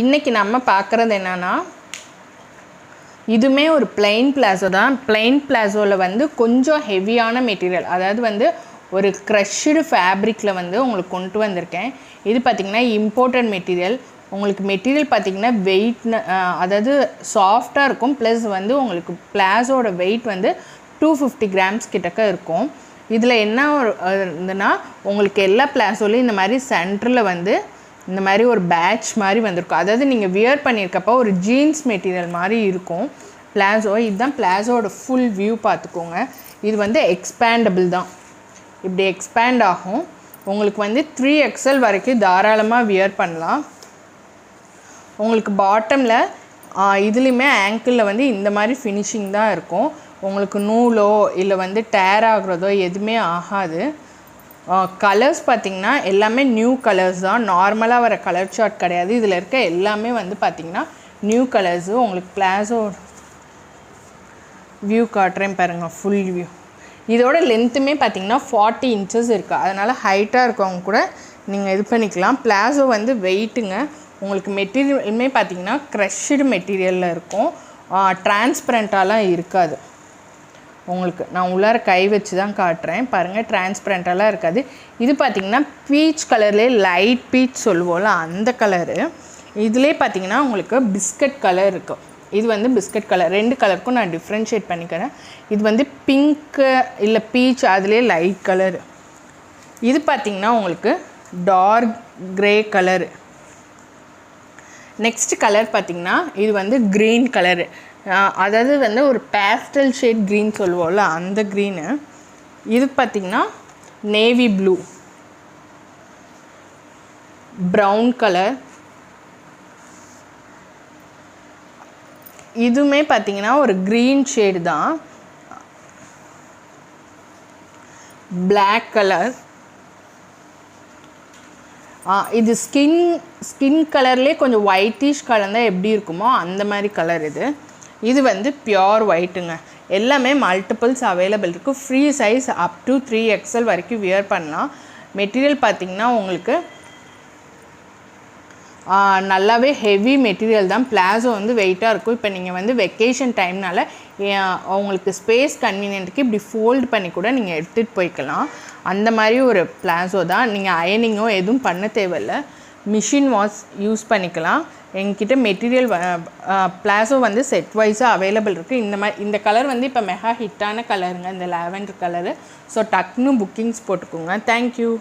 இன்றைக்கி நம்ம பார்க்குறது என்னென்னா, இதுவுமே ஒரு பிளைன் பிளாசோ தான். பிளைன் பிளாசோவில் வந்து கொஞ்சம் ஹெவியான மெட்டீரியல், அதாவது வந்து ஒரு க்ரஷ்டு ஃபேப்ரிக்கில் வந்து உங்களுக்கு கொண்டு வந்திருக்கேன். இது பார்த்திங்கன்னா இம்போர்ட்டட் மெட்டீரியல். உங்களுக்கு மெட்டீரியல் பார்த்திங்கன்னா வெயிட், அதாவது சாஃப்டாக இருக்கும். ப்ளஸ் வந்து உங்களுக்கு பிளாசோட வெயிட் வந்து 250 கிராம்ஸ் கிட்டக்க இருக்கும். இதில் என்ன இருந்துன்னா, உங்களுக்கு எல்லா பிளாசோலையும் இந்த மாதிரி சென்டரில் வந்து இந்த மாதிரி ஒரு பேட்ச் மாதிரி வந்திருக்கும். அதாவது நீங்கள் வியர் பண்ணியிருக்கப்போ ஒரு ஜீன்ஸ் மெட்டீரியல் மாதிரி இருக்கும் பிளாசோ. இதுதான் பிளாசோட ஃபுல் வியூ பார்த்துக்கோங்க. இது வந்து எக்ஸ்பேண்டபிள் தான், இப்படி எக்ஸ்பேண்ட் ஆகும். உங்களுக்கு வந்து 3XL வரைக்கும் தாராளமாக வியர் பண்ணலாம். உங்களுக்கு பாட்டமில் இதுலேயுமே ஆங்கிளில் வந்து இந்த மாதிரி ஃபினிஷிங் தான் இருக்கும். உங்களுக்கு நூலோ இல்லை வந்து டேர் ஆகுறதோ எதுவுமே ஆகாது. கலர்ஸ் பார்த்திங்கன்னா எல்லாமே நியூ கலர்ஸ் தான், நார்மலாக வர கலர் சார்ட் கிடையாது. இதில் இருக்க எல்லாமே வந்து பார்த்திங்கன்னா நியூ கலர்ஸு. உங்களுக்கு பிளாசோ வியூ காட்டுறேன் பாருங்கள், ஃபுல் வியூ. இதோட லென்த்துமே பார்த்திங்கன்னா 40 இன்ச்சஸ் இருக்குது. அதனால் ஹைட்டாக இருக்கவங்க கூட நீங்கள் இது பண்ணிக்கலாம். பிளாசோ வந்து வெயிட்டுங்க. உங்களுக்கு மெட்டீரியலுமே பார்த்திங்கன்னா க்ரஷ்டு மெட்டீரியலில் இருக்கும், டிரான்ஸ்பரண்ட்டாலாம் இருக்காது. உங்களுக்கு நான் உள்ளார கை வச்சு தான் காட்டுறேன் பாருங்கள், டிரான்ஸ்பரண்ட்டாலாம் இருக்காது. இது பார்த்திங்கன்னா பீச் கலர்லேயே லைட் பீச் சொல்லுவோம்ல அந்த கலரு. இதிலே பார்த்திங்கன்னா உங்களுக்கு பிஸ்கட் கலர் இருக்கும். இது வந்து பிஸ்கட் கலர். 2 கலருக்கும் நான் டிஃப்ரென்ஷியேட் பண்ணிக்கிறேன். இது வந்து பிங்க்கு இல்லை பீச், அதுலேயே லைட் கலரு. இது பார்த்திங்கன்னா உங்களுக்கு dark grey colour. Next colour பார்த்திங்கன்னா இது வந்து க்ரீன் கலரு, அதாவது வந்து ஒரு பேஸ்டல் ஷேட் க்ரீன் சொல்லுவோம்ல அந்த க்ரீனு. இது பார்த்திங்கன்னா நேவி ப்ளூ, ப்ரௌன் கலர். இதுவுமே பார்த்திங்கன்னா ஒரு க்ரீன் ஷேடு தான், பிளாக் கலர். இது ஸ்கின் கலர்லேயே கொஞ்சம் ஒயிட்டிஷ் கலர் தான் எப்படி இருக்குமோ அந்த மாதிரி கலர் இது. இது வந்து பியோர் ஒயிட்டுங்க. எல்லாமே மல்டிபிள்ஸ் அவைலபிள் இருக்குது. Free size up to 3XL வரைக்கும் வியர் பண்ணலாம். மெட்டீரியல் பார்த்திங்கன்னா உங்களுக்கு நல்லாவே ஹெவி மெட்டீரியல் தான். பிளாசோ வந்து வெயிட்டாக இருக்கும். இப்போ நீங்கள் வந்து வெக்கேஷன் டைம்னால உங்களுக்கு ஸ்பேஸ் கன்வீனியன்ட்டுக்கு இப்படி ஃபோல்டு பண்ணி கூட நீங்கள் எடுத்துகிட்டு போய்க்கலாம். அந்த மாதிரி ஒரு பிளாசோ தான். நீங்கள் அயனிங்கோ எதுவும் பண்ண தேவையில்லை, மிஷின் வாஷ் யூஸ் பண்ணிக்கலாம். எங்ககிட்ட மெட்டீரியல் பிளாசோ வந்து செட் வைஸாக அவைலபிள் இருக்குது. இந்த கலர் வந்து இப்போ மெகா ஹிட்டான கலருங்க, இந்த லாவெண்டர் கலரு. ஸோ டக்குன்னு புக்கிங்ஸ் போட்டுக்கோங்க. தேங்க்யூ.